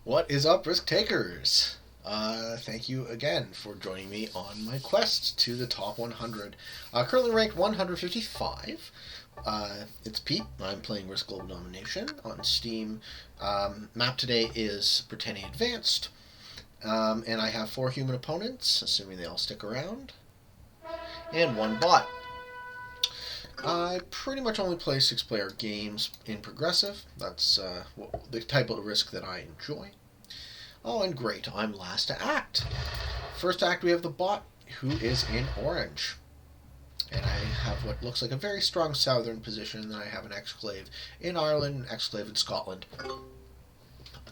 What is up, risk takers? Thank you again for joining me on my quest to the top 100. Currently ranked 155. It's Pete. I'm playing Risk Global Domination on Steam. Map today is Britannia Advanced. And I have 4 human opponents, assuming they all stick around, and 1 bot. I pretty much only play 6-player games in progressive. That's the type of risk that I enjoy. Oh, and great, I'm last to act. First act, we have the bot, who is in orange. And I have what looks like a very strong southern position. Then I have an exclave in Ireland, an exclave in Scotland.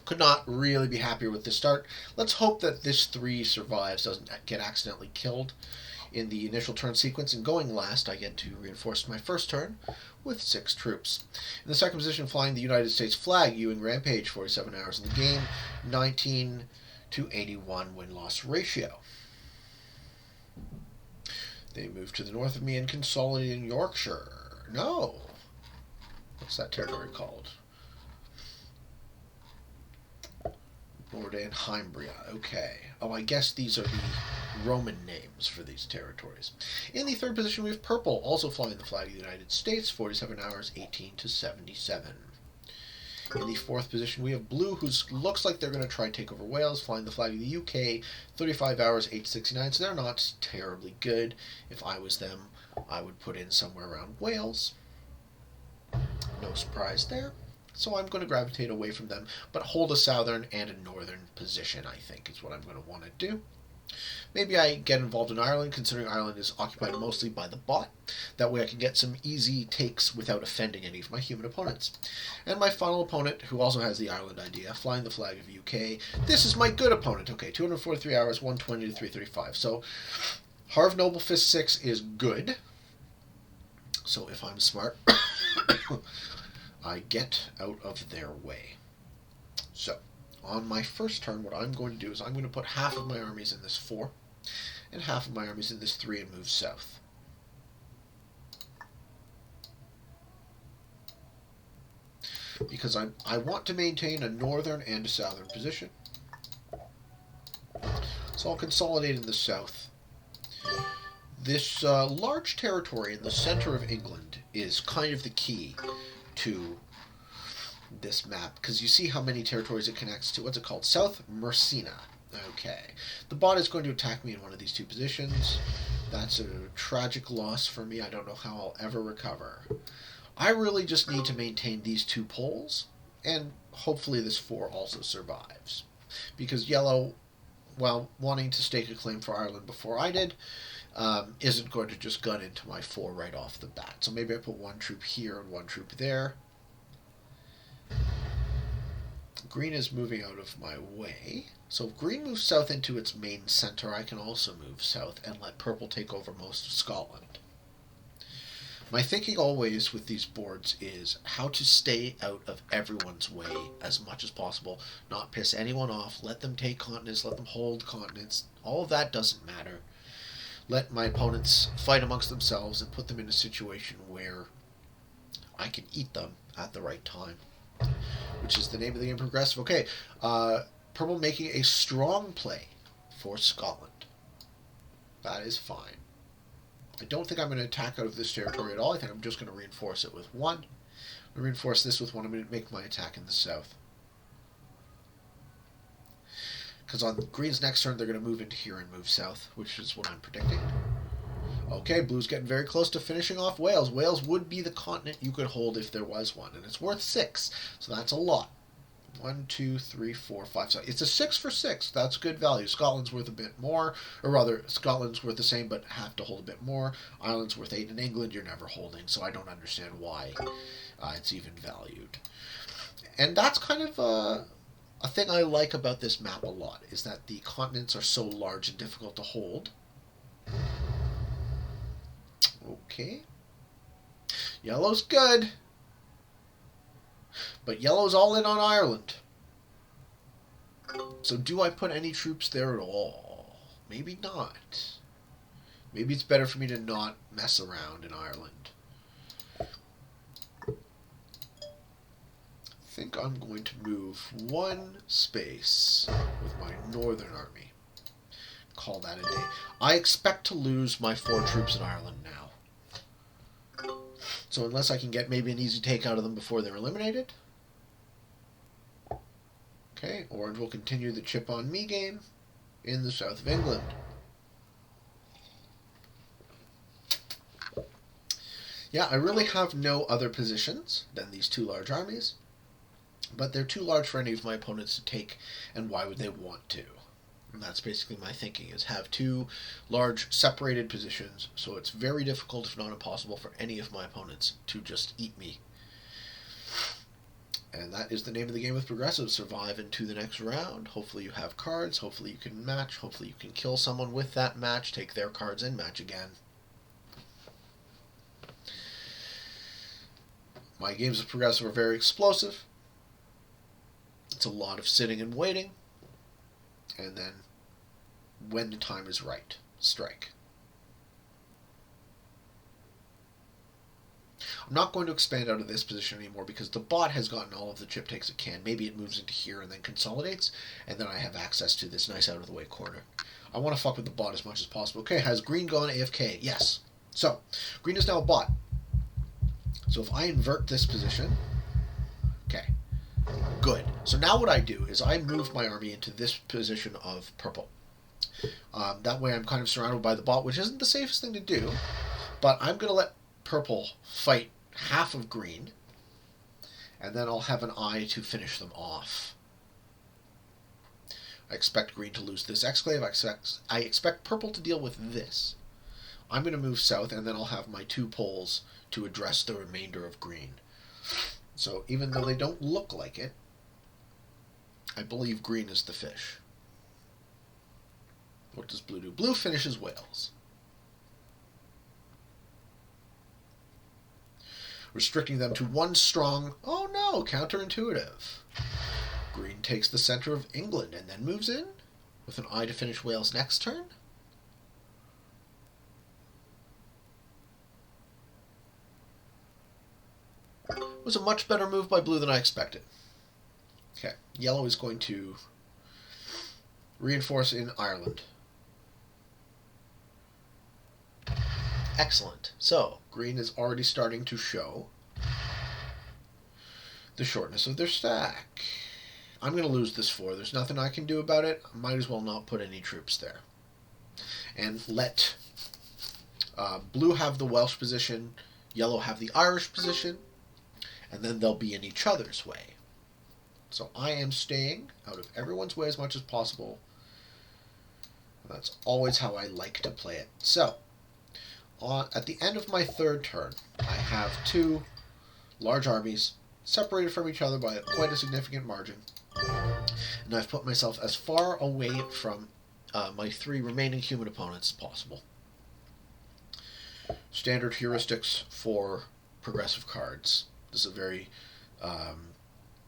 Could not really be happier with this start. Let's hope that this 3 survives, doesn't get accidentally killed in the initial turn sequence. And going last, I get to reinforce my first turn with 6 troops. In the second position, flying the United States flag, Ewing Rampage, 47 hours in the game, 19 to 81 win-loss ratio. They move to the north of me and consolidate in Yorkshire. No. What's that territory called? Northumbria. Okay. Oh, I guess these are the Roman names for these territories. In the third position, we have purple, also flying the flag of the United States, 47 hours, 18 to 77. In the fourth position, we have blue, who looks like they're going to try and take over Wales, flying the flag of the UK, 35 hours, 8 to 69. So they're not terribly good. If I was them, I would put in somewhere around Wales. No surprise there. So I'm going to gravitate away from them, but hold a southern and a northern position, I think, is what I'm going to want to do. Maybe I get involved in Ireland, considering Ireland is occupied mostly by the bot. That way I can get some easy takes without offending any of my human opponents. And my final opponent, who also has the Ireland idea, flying the flag of UK. This is my good opponent. Okay, 243 hours, 120 to 335. So Harv Noble Fist 6 is good. So if I'm smart, I get out of their way. So, on my first turn, what I'm going to do is I'm going to put half of my armies in this 4, and half of my armies in this 3 and move south. Because I want to maintain a northern and a southern position. So I'll consolidate in the south. This large territory in the center of England is kind of the key to this map, because you see how many territories it connects to. What's it called? South Mercia. Okay. The bot is going to attack me in one of these 2 positions. That's a tragic loss for me. I don't know how I'll ever recover. I really just need to maintain these 2 poles, and hopefully this 4 also survives. Because yellow, while wanting to stake a claim for Ireland before I did, isn't going to just gun into my 4 right off the bat. So maybe I put 1 troop here and 1 troop there. Green is moving out of my way. So if green moves south into its main center, I can also move south and let purple take over most of Scotland. My thinking always with these boards is how to stay out of everyone's way as much as possible, not piss anyone off, let them take continents, let them hold continents. All of that doesn't matter. Let my opponents fight amongst themselves and put them in a situation where I can eat them at the right time, which is the name of the game progressive. Okay, purple making a strong play for Scotland. That is fine. I don't think I'm going to attack out of this territory at all. I think I'm just going to reinforce it with 1. I'm going to reinforce this with 1. I'm going to make my attack in the south. Because on green's next turn, they're going to move into here and move south, which is what I'm predicting. Okay, blue's getting very close to finishing off Wales. Wales would be the continent you could hold if there was one, and it's worth 6, so that's a lot. 1, 2, 3, 4, 5, 6. It's a 6 for 6. That's good value. Scotland's worth a bit more, or rather, Scotland's worth the same, but have to hold a bit more. Ireland's worth 8, and England you're never holding, so I don't understand why it's even valued. And that's kind of a thing I like about this map a lot, is that the continents are so large and difficult to hold. Okay. Yellow's good. But yellow's all in on Ireland. So do I put any troops there at all? Maybe not. Maybe it's better for me to not mess around in Ireland. think I'm going to move one space with my northern army. Call that a day. I expect to lose my 4 troops in Ireland now. So unless I can get maybe an easy take out of them before they're eliminated. Okay, Orange will continue the chip on me game in the south of England. Yeah, I really have no other positions than these 2 large armies, but they're too large for any of my opponents to take, and why would they want to? And that's basically my thinking, is have 2 large separated positions, so it's very difficult, if not impossible, for any of my opponents to just eat me. And that is the name of the game with Progressive. Survive into the next round. Hopefully you have cards. Hopefully you can match. Hopefully you can kill someone with that match. Take their cards and match again. My games with Progressive are very explosive. It's a lot of sitting and waiting. And then, when the time is right, strike. I'm not going to expand out of this position anymore because the bot has gotten all of the chip takes it can. Maybe it moves into here and then consolidates, and then I have access to this nice out-of-the-way corner. I want to fuck with the bot as much as possible. Okay, has green gone AFK? Yes. So, green is now a bot. So if I invert this position, okay, good. So now what I do is I move my army into this position of purple. That way I'm kind of surrounded by the bot, which isn't the safest thing to do, but I'm going to let purple fight half of green, and then I'll have an eye to finish them off. I expect green to lose this exclave. I expect purple to deal with this. I'm going to move south, and then I'll have my 2 poles to address the remainder of green. So even though they don't look like it, I believe green is the fish. What does blue do? Blue finishes Wales. Restricting them to 1 strong... Oh no, counterintuitive. Green takes the center of England and then moves in with an eye to finish Wales next turn. It was a much better move by blue than I expected. Okay, yellow is going to reinforce in Ireland. Excellent. So, green is already starting to show the shortness of their stack. I'm going to lose this 4. There's nothing I can do about it. I might as well not put any troops there. And let blue have the Welsh position, yellow have the Irish position, and then they'll be in each other's way. So I am staying out of everyone's way as much as possible. That's always how I like to play it. So, at the end of my 3rd turn, I have 2 large armies separated from each other by quite a significant margin. And I've put myself as far away from my 3 remaining human opponents as possible. Standard heuristics for progressive cards. This is a very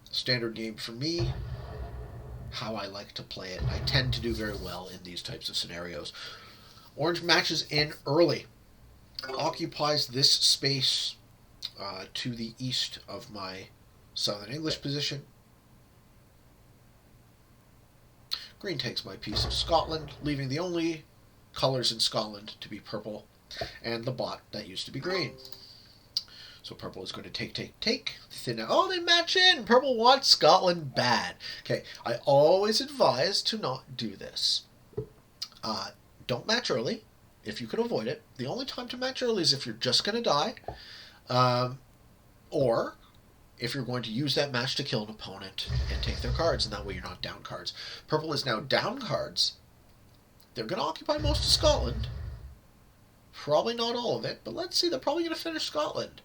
standard game for me. How I like to play it. I tend to do very well in these types of scenarios. Orange matches in early. Occupies this space to the east of my Southern English position. Green takes my piece of Scotland, leaving the only colors in Scotland to be purple and the bot that used to be green. So purple is going to take, thin out. Oh, they match in! Purple wants Scotland bad. Okay, I always advise to not do this. Don't match early, if you can avoid it. The only time to match early is if you're just going to die, or if you're going to use that match to kill an opponent and take their cards, and that way you're not down cards. Purple is now down cards. They're going to occupy most of Scotland. Probably not all of it, but let's see, they're probably going to finish Scotland.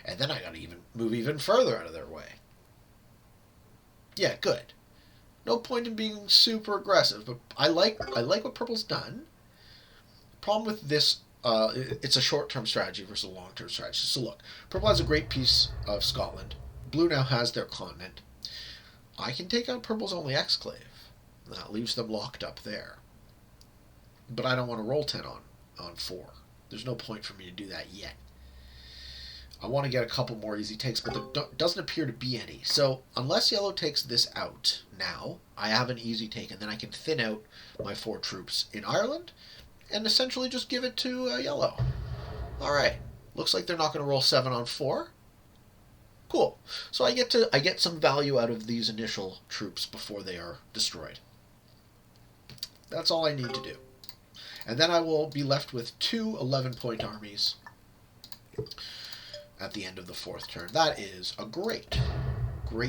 And then I got to move even further out of their way. Yeah, good. No point in being super aggressive, but I like what purple's done. Problem with this, it's a short-term strategy versus a long-term strategy. So look, purple has a great piece of Scotland. Blue now has their continent. I can take out purple's only exclave. That leaves them locked up there. But I don't want to roll 10 on 4. There's no point for me to do that yet. I want to get a couple more easy takes, but there doesn't appear to be any. So unless yellow takes this out now, I have an easy take, and then I can thin out my 4 troops in Ireland and essentially just give it to yellow. All right. Looks like they're not going to roll 7 on 4. Cool. So I get some value out of these initial troops before they are destroyed. That's all I need to do. And then I will be left with 2 11-point armies at the end of the 4th turn. That is a great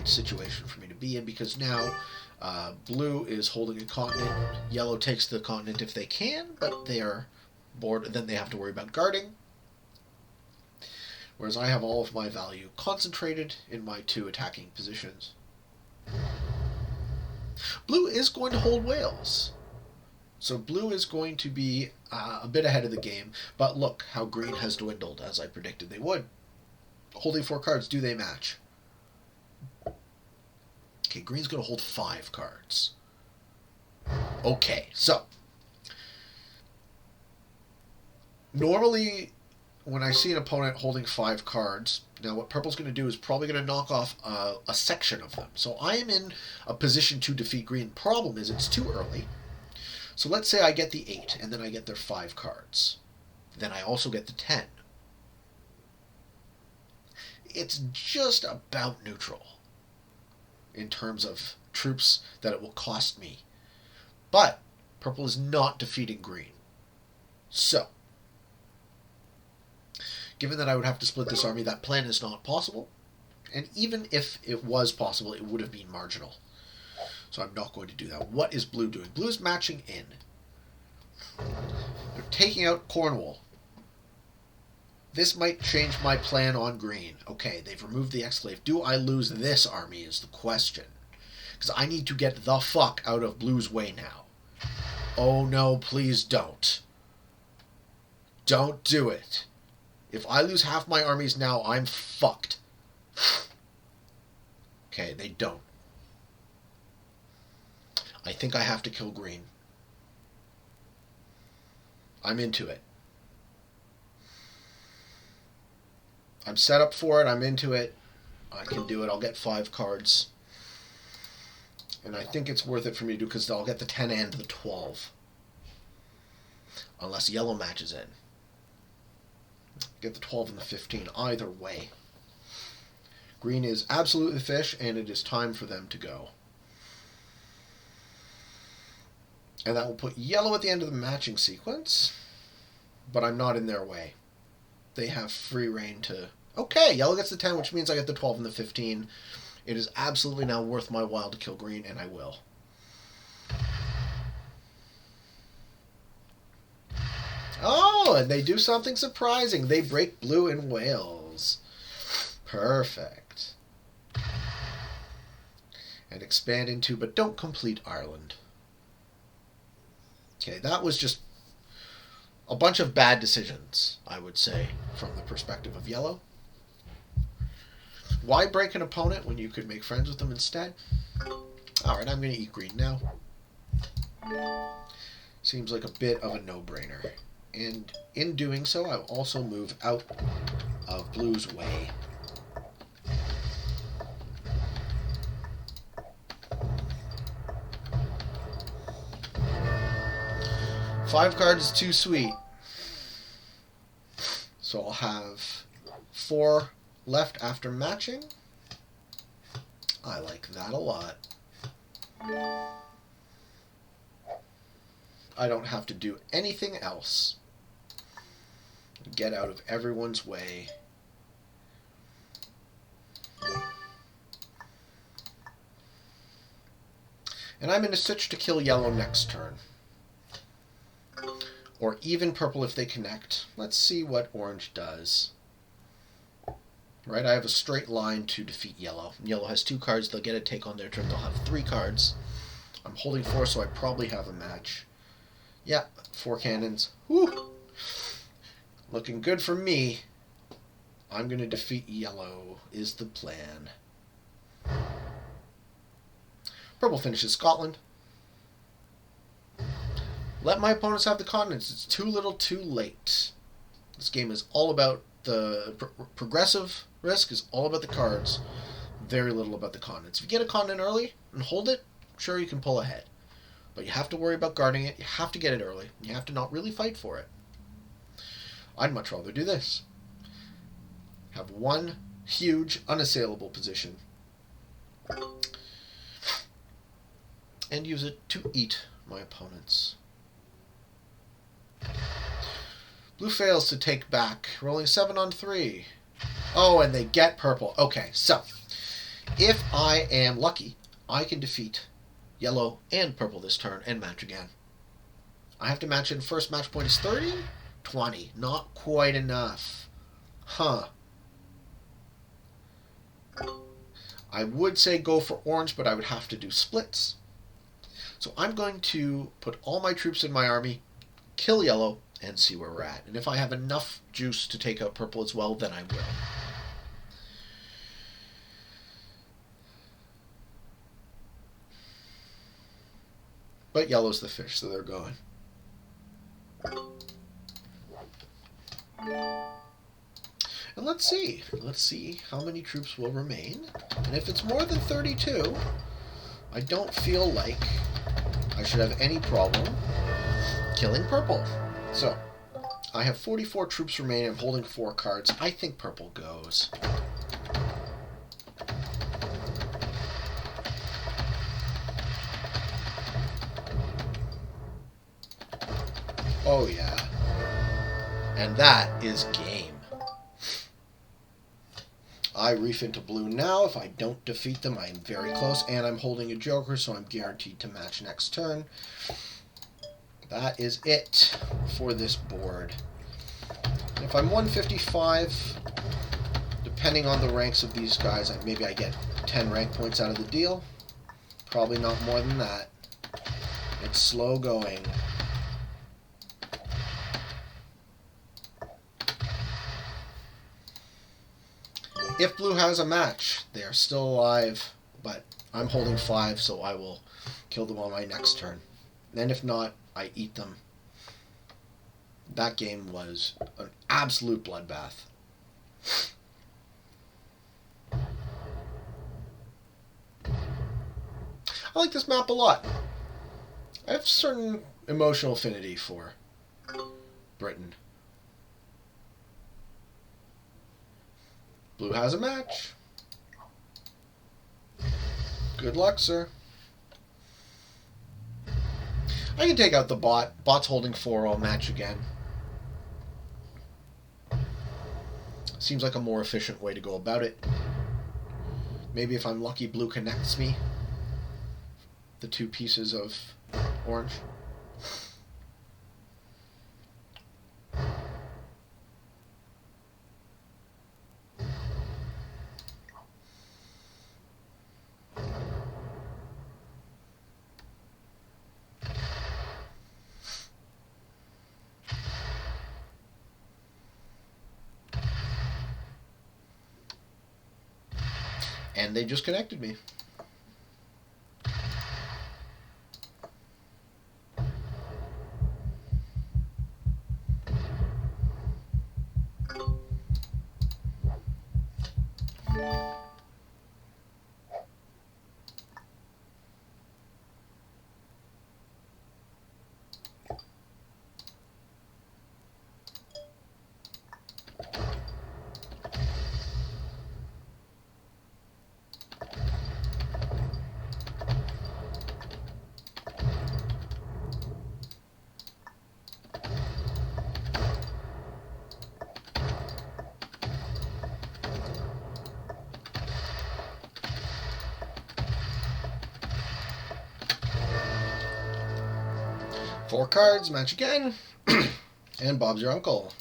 situation for me to be in, because now blue is holding a continent. Yellow takes the continent if they can, but they are bored. Then they have to worry about guarding. Whereas I have all of my value concentrated in my 2 attacking positions. Blue is going to hold Wales. So blue is going to be a bit ahead of the game. But look how green has dwindled, as I predicted they would. Holding 4 cards, do they match? Okay, green's going to hold 5 cards. Okay, so normally when I see an opponent holding 5 cards, now what purple's going to do is probably going to knock off a section of them. So I am in a position to defeat green. Problem is it's too early. So let's say I get the 8, and then I get their 5 cards. Then I also get the 10. It's just about neutral in terms of troops that it will cost me. But purple is not defeating green. So given that I would have to split this army, that plan is not possible. And even if it was possible, it would have been marginal. So I'm not going to do that. What is blue doing? Blue is matching in. They're taking out Cornwall. This might change my plan on green. Okay, they've removed the exclave. Do I lose this army is the question. Because I need to get the fuck out of blue's way now. Oh no, please don't. Don't do it. If I lose half my armies now, I'm fucked. Okay, they don't. I think I have to kill green. I'm into it. I'm set up for it. I'm into it. I can do it. I'll get 5 cards. And I think it's worth it for me to do, because I'll get the 10 and the 12. Unless yellow matches in. Get the 12 and the 15. Either way. Green is absolutely fish, and it is time for them to go. And that will put yellow at the end of the matching sequence. But I'm not in their way. They have free reign to... Okay, yellow gets the 10, which means I get the 12 and the 15. It is absolutely now worth my while to kill green, and I will. Oh, and they do something surprising. They break blue in Wales. Perfect. And expand into, but don't complete Ireland. Okay, that was just a bunch of bad decisions, I would say, from the perspective of yellow. Why break an opponent when you could make friends with them instead? Alright, I'm going to eat green now. Seems like a bit of a no-brainer. And in doing so, I'll also move out of blue's way. Five cards is too sweet. So I'll have 4 left after matching. I like that a lot. I don't have to do anything else. Get out of everyone's way. And I'm in a stitch to kill yellow next turn. Or even purple if they connect. Let's see what orange does. Right, I have a straight line to defeat yellow. Yellow has 2 cards. They'll get a take on their turn. They'll have 3 cards. I'm holding 4, so I probably have a match. Yeah, 4 cannons. Woo! Looking good for me. I'm going to defeat yellow is the plan. Purple finishes Scotland. Let my opponents have the continents. It's too little too late. This game is all about The progressive risk is all about the cards, very little about the continents. If you get a continent early and hold it, sure, you can pull ahead. But you have to worry about guarding it, you have to get it early, you have to not really fight for it. I'd much rather do this. Have one huge unassailable position and use it to eat my opponents. Blue fails to take back, rolling 7 on 3. Oh, and they get purple. Okay, so if I am lucky, I can defeat yellow and purple this turn and match again. I have to match in first match point is 30? 20. Not quite enough. Huh. I would say go for orange, but I would have to do splits. So I'm going to put all my troops in my army, kill yellow, and see where we're at. And if I have enough juice to take out purple as well, then I will. But yellow's the fish, so they're going. And let's see. Let's see how many troops will remain. And if it's more than 32, I don't feel like I should have any problem killing purple. So, I have 44 troops remaining. I'm holding 4 cards. I think purple goes. Oh yeah. And that is game. I reef into blue now. If I don't defeat them, I am very close. And I'm holding a joker, so I'm guaranteed to match next turn. That is it for this board. If I'm 155, depending on the ranks of these guys, maybe I get 10 rank points out of the deal. Probably not more than that. It's slow going. If blue has a match, they are still alive, but I'm holding 5, so I will kill them on my next turn. And if not, I eat them. That game was an absolute bloodbath. I like this map a lot. I have a certain emotional affinity for Britain. Blue has a match. Good luck, sir. I can take out the bot. Bot's holding 4, I'll match again. Seems like a more efficient way to go about it. Maybe if I'm lucky, blue connects me. The 2 pieces of orange. And they just connected me. Four cards, match again. And Bob's your uncle.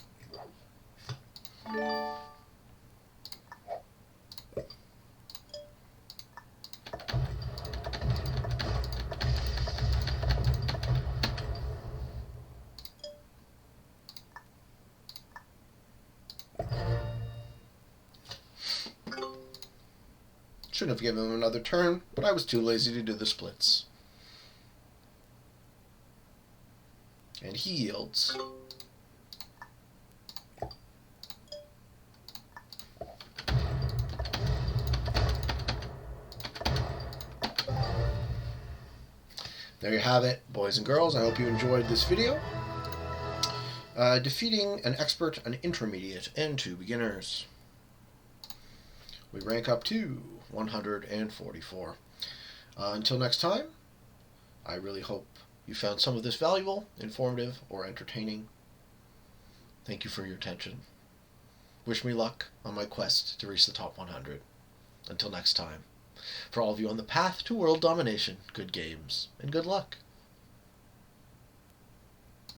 Should have given him another turn, but I was too lazy to do the splits. And he yields. There you have it, boys and girls. I hope you enjoyed this video. Defeating an expert, an intermediate, and 2 beginners. We rank up to 144. Until next time, I really hope you found some of this valuable, informative, or entertaining. Thank you for your attention. Wish me luck on my quest to reach the top 100. Until next time, for all of you on the path to world domination, good games and good luck.